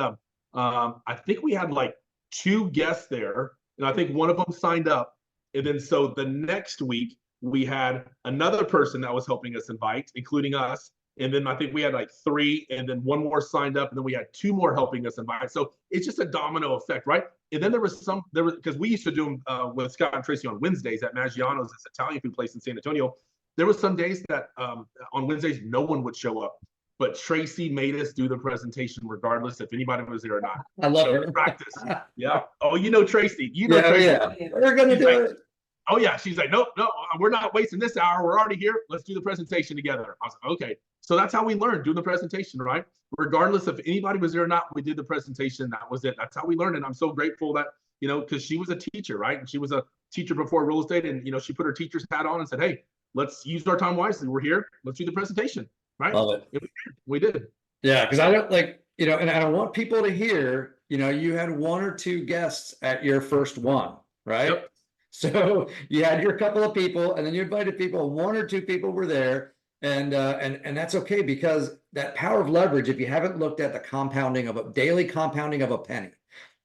like 2 guests there, and I think one of them signed up. And then so the next week we had another person that was helping us invite, including us. And then I think we had like 3, and then one more signed up, and then we had 2 more helping us invite. So it's just a domino effect, right? And then there was because we used to do them with Scott and Tracy on Wednesdays at Maggiano's, this Italian food place in San Antonio. There was some days that on Wednesdays no one would show up, but Tracy made us do the presentation regardless if anybody was there or not. I love it. Practice. Yeah. Oh, Tracy. Tracy. Yeah. We're gonna do it. Oh yeah. She's like, no, we're not wasting this hour. We're already here. Let's do the presentation together. I was like, okay. So that's how we learned, doing the presentation, right? Regardless if anybody was there or not, we did the presentation. That was it. That's how we learned. And I'm so grateful that, because she was a teacher, right? And she was a teacher before real estate. And, she put her teacher's hat on and said, hey, let's use our time wisely. We're here. Let's do the presentation, right? Love it. We did. Yeah, because I don't and I don't want people to hear, you had 1 or 2 guests at your first one, right? Yep. So you had your couple of people, and then you invited people, 1 or 2 people were there. And that's okay, because that power of leverage, if you haven't looked at the daily compounding of a penny,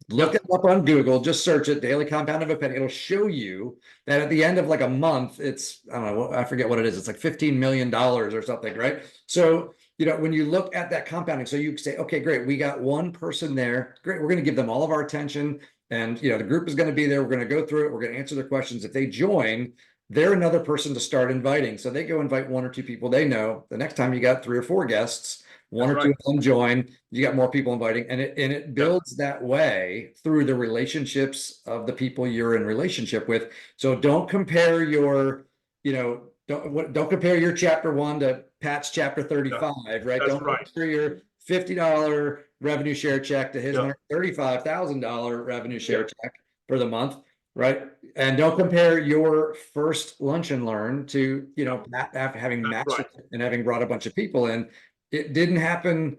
look it up on Google, just search it, daily compound of a penny. It'll show you that at the end of like a month, it's, I don't know, I forget what it is. It's like $15 million or something, right? So, when you look at that compounding, so you say, okay, great, we got 1 person there. Great, we're going to give them all of our attention. And, the group is going to be there. We're going to go through it. We're going to answer their questions. If they join, they're another person to start inviting. So they go invite 1 or 2 people they know. The next time you got 3 or 4 guests, 1 or 2 of them join, you got more people inviting, and it builds that way through the relationships of the people you're in relationship with. So don't compare your, don't compare your chapter 1 to Pat's chapter 35, right? Don't compare your $50 revenue share check to his $135,000 revenue share check for the month. Right. And don't compare your first lunch and learn to, after having matched it and having brought a bunch of people in. It didn't happen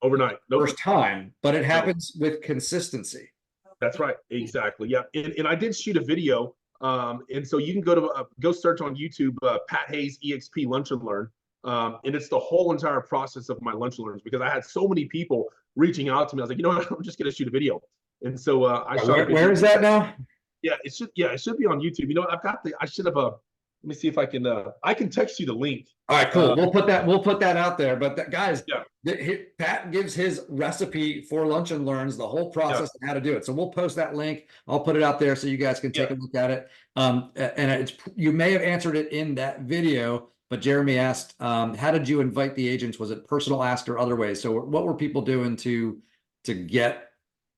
overnight, first time, but it happens with consistency. That's right. Exactly. Yeah. And I did shoot a video. And so you can go search on YouTube, Pat Hayes eXp Lunch and Learn. And it's the whole entire process of my lunch and learns, because I had so many people reaching out to me. I was like, I'm just going to shoot a video. And so I shot. Where is that now? Yeah, it should be on YouTube. I should have let me see if I can text you the link. All right, cool. We'll put that out there. But guys, Pat gives his recipe for lunch and learns the whole process and how to do it. So we'll post that link. I'll put it out there so you guys can take a look at it. And you may have answered it in that video, but Jeremy asked, how did you invite the agents? Was it personal ask or other ways? So what were people doing to get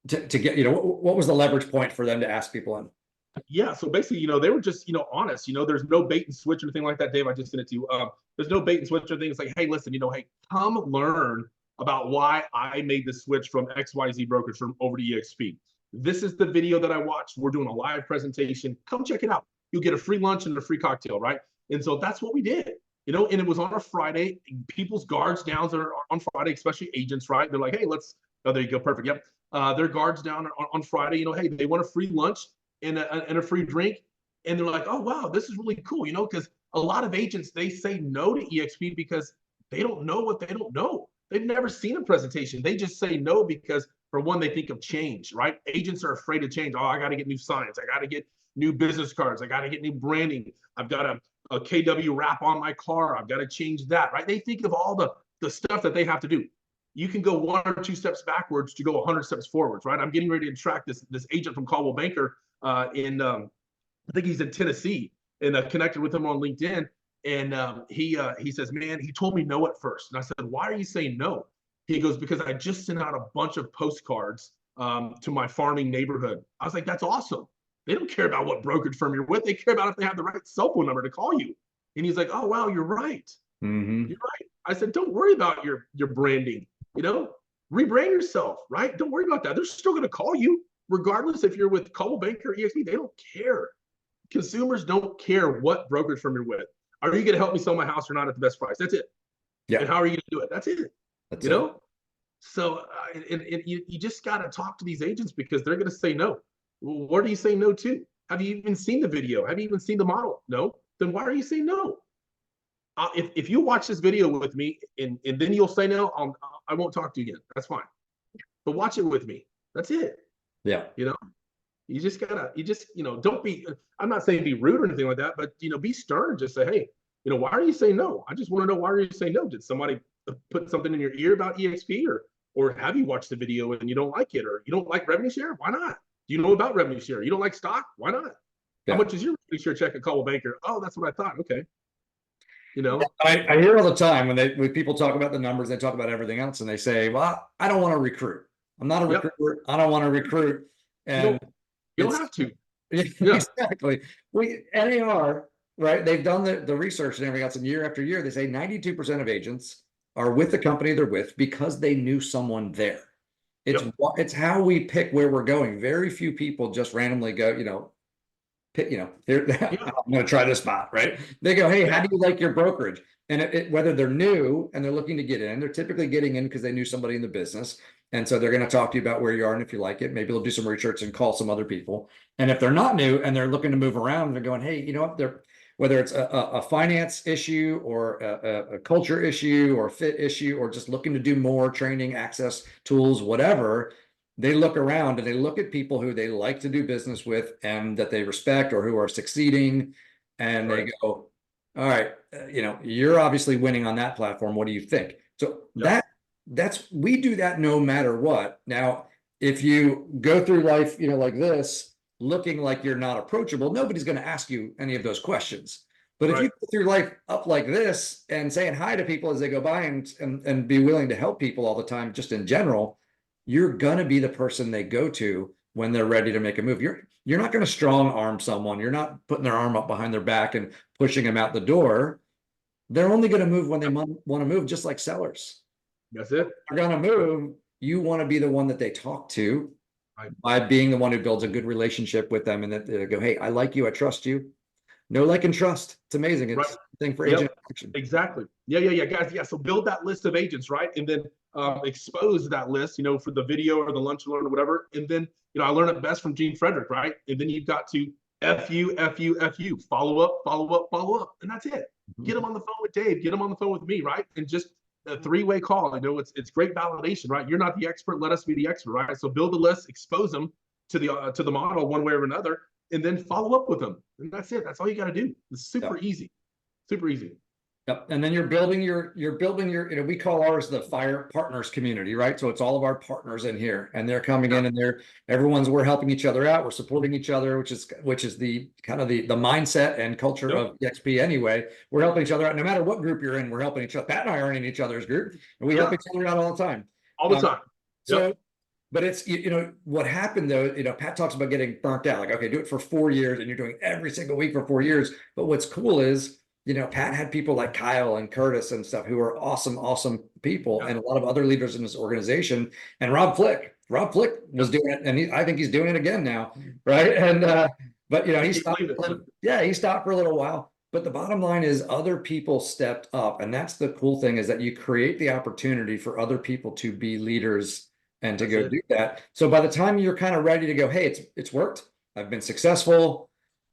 what was the leverage point for them to ask people in? Yeah, so basically, they were just, honest. There's no bait and switch or anything like that, Dave. I just sent it to you. There's no bait and switch or anything. It's like, hey, listen, hey, come learn about why I made the switch from XYZ brokerage from over to eXp. This is the video that I watched. We're doing a live presentation. Come check it out. You'll get a free lunch and a free cocktail, right? And so that's what we did. And it was on a Friday. People's guards downs are on Friday, especially agents, right? They're like, hey, oh, there you go, perfect. Yep. Their guards down on Friday, hey, they want a free lunch and a free drink. And they're like, oh, wow, this is really cool, because a lot of agents, they say no to eXp because they don't know what they don't know. They've never seen a presentation. They just say no because, for one, they think of change, right? Agents are afraid of change. Oh, I got to get new signs. I got to get new business cards. I got to get new branding. I've got a KW wrap on my car. I've got to change that, right? They think of all the stuff that they have to do. You can go 1 or 2 steps backwards to go 100 steps forwards, right? I'm getting ready to track this agent from Caldwell Banker I think he's in Tennessee, and I connected with him on LinkedIn. And he says, man, he told me no at first. And I said, why are you saying no? He goes, because I just sent out a bunch of postcards to my farming neighborhood. I was like, that's awesome. They don't care about what brokerage firm you're with. They care about if they have the right cell phone number to call you. And he's like, oh, wow, you're right. Mm-hmm. You're right. I said, don't worry about your branding, rebrand yourself, right? Don't worry about that. They're still going to call you regardless if you're with Coldwell Banker or eXp. They don't care. Consumers don't care what brokerage firm you're with. Are you going to help me sell my house or not at the best price? That's it. Yeah. And how are you going to do it? That's it. That's you it. know? So and you just got to talk to these agents because they're going to say no. Well, what are you saying no to? Have you even seen the video? Have you even seen the model? No. Then why are you saying no? If you watch this video with me and then you'll say no, I won't talk to you again. That's fine. But watch it with me. That's it. Yeah. You just gotta, don't be, I'm not saying be rude or anything like that, but, be stern. Just say, hey, why are you saying no? I just want to know, why are you saying no? Did somebody put something in your ear about eXp, or have you watched the video and you don't like it, or you don't like revenue share? Why not? Do you know about revenue share? You don't like stock? Why not? Yeah. How much is your revenue share check at Coldwell Banker? Oh, that's what I thought. Okay. I hear all the time when people talk about the numbers, they talk about everything else, and they say, well, I don't want to recruit. I'm not a recruiter. I don't want to recruit. And you don't have to. Exactly. NAR, right? They've done the research and everything else, and year after year, they say 92% of agents are with the company they're with because they knew someone there. It's how we pick where we're going. Very few people just randomly go, here, I'm going to try this spot, right? They go, hey, how do you like your brokerage? And whether they're new and they're looking to get in, they're typically getting in because they knew somebody in the business. And so they're going to talk to you about where you are and if you like it. Maybe they'll do some research and call some other people. And if they're not new and they're looking to move around, they're going, hey, you know what? Whether it's a finance issue or a culture issue or fit issue, or just looking to do more training, access tools, whatever, they look around and they look at people who they like to do business with and that they respect or who are succeeding. And they go, all right, you're obviously winning on that platform. What do you think? So we do that no matter what. Now, if you go through life, like this, looking like you're not approachable, nobody's going to ask you any of those questions. But if you go through life up like this and saying hi to people as they go by and be willing to help people all the time, just in general, you're going to be the person they go to when they're ready to make a move. You're not going to strong arm someone. You're not putting their arm up behind their back and pushing them out the door. They're only going to move when they want to move, just like sellers. That's it. They're going to move. You want to be the one that they talk to by being the one who builds a good relationship with them, and that they go, hey, I like you. I trust you. No, like, and trust. It's amazing. It's a thing for agent action. Exactly. Yeah, guys. Yeah. So build that list of agents, right? And then expose that list, for the video or the lunch and learn or whatever. And then, I learned it best from Gene Frederick, right? And then you've got to FU, follow up. And that's it. Get them on the phone with Dave, get them on the phone with me, right? And just a three-way call. It's great validation, right? You're not the expert. Let us be the expert, right? So build the list, expose them to the model one way or another, and then follow up with them. And that's it. That's all you got to do. It's super easy. Super easy. Yep. And then you're building your, we call ours the Fire Partners community, right? So it's all of our partners in here, and they're coming in, and we're helping each other out. We're supporting each other, which is the kind of the mindset and culture of eXp anyway. We're helping each other out. No matter what group you're in, we're helping each other. Pat and I are in each other's group, and we help each other out all the time. All the time. So, but it's, what happened though, Pat talks about getting burnt out. Like, okay, do it for 4 years and you're doing every single week for 4 years. But what's cool is, Pat had people like Kyle and Curtis and stuff who are awesome people, and a lot of other leaders in this organization. And Rob Flick was doing it, and I think he's doing it again now, right? And but he stopped. He stopped for a little while. But the bottom line is, other people stepped up, and that's the cool thing, is that you create the opportunity for other people to be leaders and to go do that. So by the time you're kind of ready to go, hey, it's worked. I've been successful,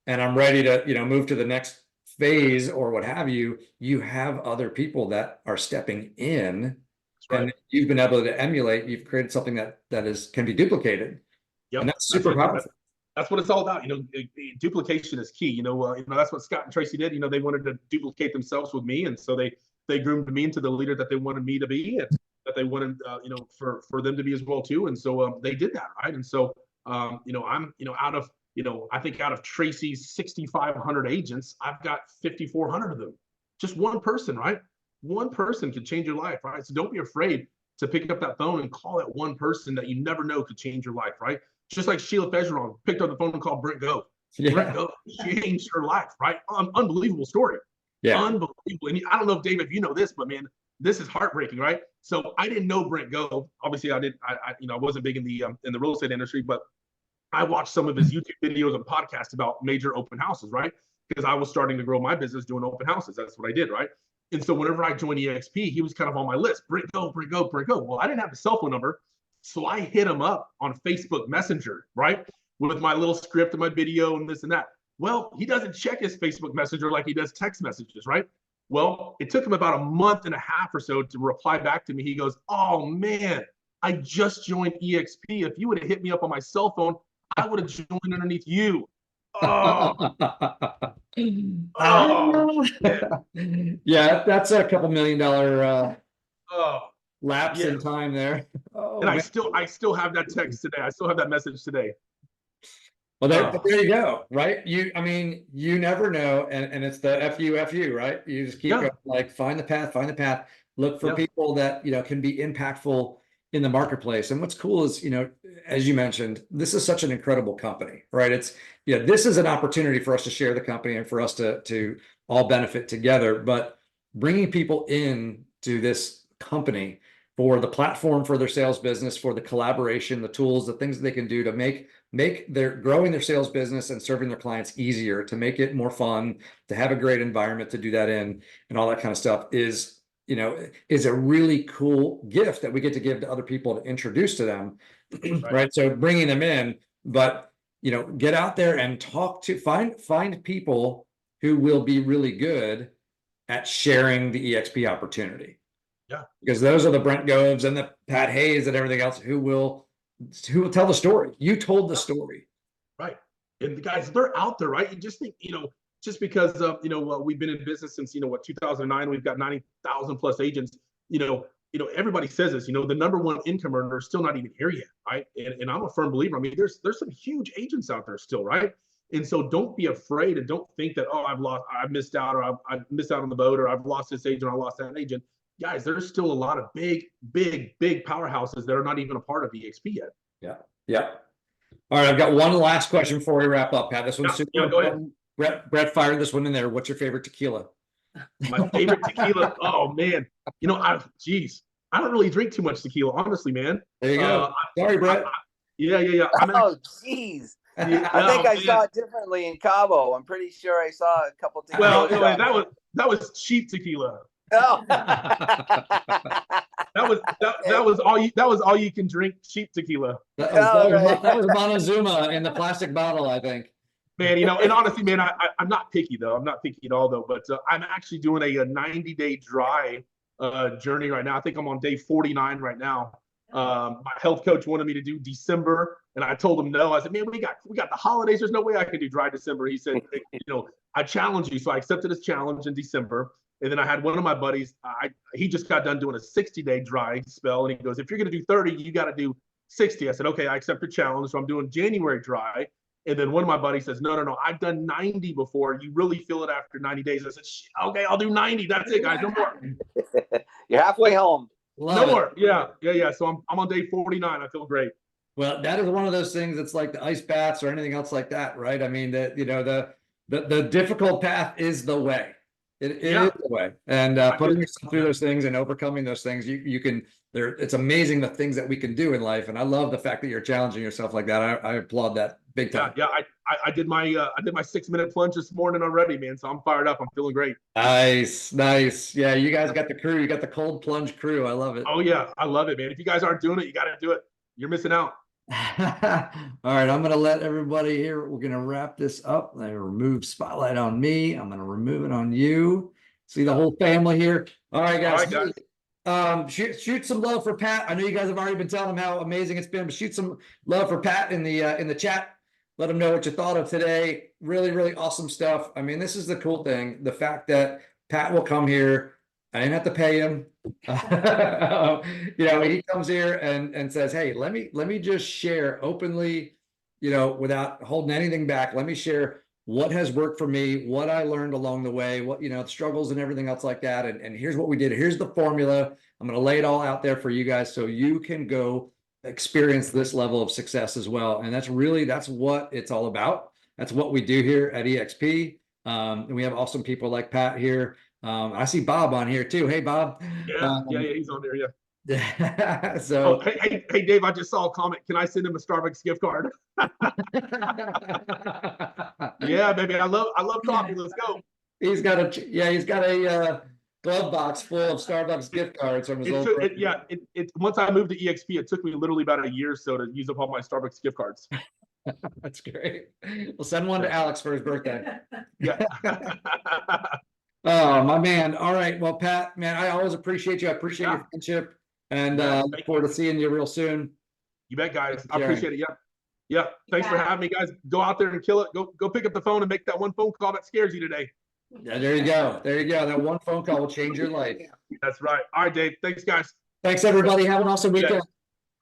and I'm ready to move to the next phase or what have you. You have other people that are stepping in, and you've been able to emulate. You've created something that can be duplicated. And that's super powerful. That's what it's all about. Duplication is key. That's what Scott and Tracy did. They wanted to duplicate themselves with me, and so they groomed me into the leader that they wanted me to be, and that they wanted for them to be as well too. And so they did that, right? And so I'm out of I think out of Tracy's 6,500 agents, I've got 5,400 of them. Just one person, right? One person could change your life, right? So don't be afraid to pick up that phone and call that one person that you never know could change your life, right? Just like Sheila Fejeron picked up the phone and called Brent Gove. Brent Gove changed her life, right? Unbelievable story. Yeah. Unbelievable. And I don't know, Dave, if you know this, but man, this is heartbreaking, right? So I didn't know Brent Gove. Obviously, I wasn't big in the real estate industry, but I watched some of his YouTube videos and podcasts about major open houses, right? Because I was starting to grow my business doing open houses. That's what I did, right? And so whenever I joined eXp, he was kind of on my list. Brent Gove, Brent Gove, Brent Gove. Well, I didn't have a cell phone number, so I hit him up on Facebook Messenger, right? With my little script and my video and this and that. Well, he doesn't check his Facebook Messenger like he does text messages, right? Well, it took him about a month and a half or so to reply back to me. He goes, "Oh man, I just joined eXp. If you would have hit me up on my cell phone, I would have joined underneath you." Oh, oh, yeah, that's a couple $1 million oh, lapse yeah. in time there. Oh, And man. I still have that text today. I still have that message today. Well, there you go, right? I mean, you never know, and it's the FU, right? You just keep going, like, find the path, look for people that, can be impactful in the marketplace. And what's cool is, as you mentioned, this is such an incredible company, right? This is an opportunity for us to share the company and for us to all benefit together. But bringing people in to this company for the platform, for their sales business, for the collaboration, the tools, the things that they can do to make their growing their sales business and serving their clients easier, to make it more fun, to have a great environment to do that in, and all that kind of stuff is a really cool gift that we get to give to other people to introduce to them. Right. So bringing them in, but get out there and find people who will be really good at sharing the eXp opportunity. Yeah. Because those are the Brent Goves and the Pat Hayes and everything else who will tell the story. You told the story. Right. And the guys, they're out there, right? You just think, just because of, we've been in business since, 2009, we've got 90,000 plus agents, everybody says this, the number one income earner is still not even here yet, right? And I'm a firm believer. I mean, there's some huge agents out there still, right? And so don't be afraid, and don't think that, oh, I've missed out, or I've missed out on the boat, or I've lost this agent, or I lost that agent. Guys, there's still a lot of big powerhouses that are not even a part of eXp yet. Yeah. Yeah. All right. I've got one last question before we wrap up, Pat. This one's super important. Brett fired this one in there. What's your favorite tequila? My favorite tequila. Oh man. I don't really drink too much tequila, honestly, man. There you go. Sorry, Brett. Yeah. Oh, jeez. I think I saw it differently in Cabo. I'm pretty sure I saw a couple tequilas. Well, anyway, that was cheap tequila. Oh. that was all you can drink, cheap tequila. That was Montezuma in the plastic bottle, I think. Man, and honestly, man, I'm not picky though. I'm not picky at all though. But I'm actually doing a 90-day dry journey right now. I think I'm on day 49 right now. My health coach wanted me to do December, and I told him no. I said, man, we got the holidays. There's no way I can do dry December. He said, I challenge you. So I accepted his challenge in December. And then I had one of my buddies, he just got done doing a 60-day dry spell. And he goes, if you're going to do 30, you got to do 60. I said, okay, I accept the challenge. So I'm doing January dry. And then one of my buddies says, no, I've done 90 before. You really feel it after 90 days. I said, okay, I'll do 90. That's it, guys. No more. You're halfway home. No more. Yeah. So I'm on day 49. I feel great. Well, that is one of those things that's like the ice baths or anything else like that, right? I mean, the difficult path is the way. It is the way, and putting yourself through those things and overcoming those things, you can. It's amazing the things that we can do in life, and I love the fact that you're challenging yourself like that. I applaud that big time. Yeah. I did my 6-minute plunge this morning already, man. So I'm fired up. I'm feeling great. Nice. Yeah, you guys got the crew. You got the cold plunge crew. I love it. Oh yeah, I love it, man. If you guys aren't doing it, you got to do it. You're missing out. All right, I'm gonna let everybody here. We're gonna wrap this up. I remove spotlight on me. I'm gonna remove it on you. See the whole family here. All right, guys. Shoot some love for Pat. I know you guys have already been telling him how amazing it's been, but shoot some love for Pat in the chat. Let him know what you thought of today. Really, really awesome stuff. I mean, this is the cool thing. The fact that Pat will come here. I didn't have to pay him. He comes here and says, hey, let me just share openly, without holding anything back. Let me share what has worked for me, what I learned along the way, what, struggles and everything else like that. And here's what we did. Here's the formula. I'm going to lay it all out there for you guys so you can go experience this level of success as well. And that's what it's all about. That's what we do here at eXp. And we have awesome people like Pat here. I see Bob on here too. Hey, Bob. Yeah, he's on there. Yeah. So hey, Dave, I just saw a comment. Can I send him a Starbucks gift card? Yeah, baby. I love coffee. Let's go. He's got a glove box full of Starbucks gift cards from his old. Once I moved to eXp, it took me literally about a year or so to use up all my Starbucks gift cards. That's great. We'll send one to Alex for his birthday. Yeah. Oh, my man. All right. Well, Pat, man, I always appreciate you. I appreciate your friendship, and look forward to seeing you real soon. You bet, guys. I appreciate it. Yeah. Thanks for having me, guys. Go out there and kill it. Go pick up the phone and make that one phone call that scares you today. Yeah, there you go. That one phone call will change your life. That's right. All right, Dave. Thanks, guys. Thanks, everybody. Have an awesome weekend. All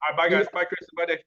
right, bye, guys. Bye, Chris. Bye, Dave.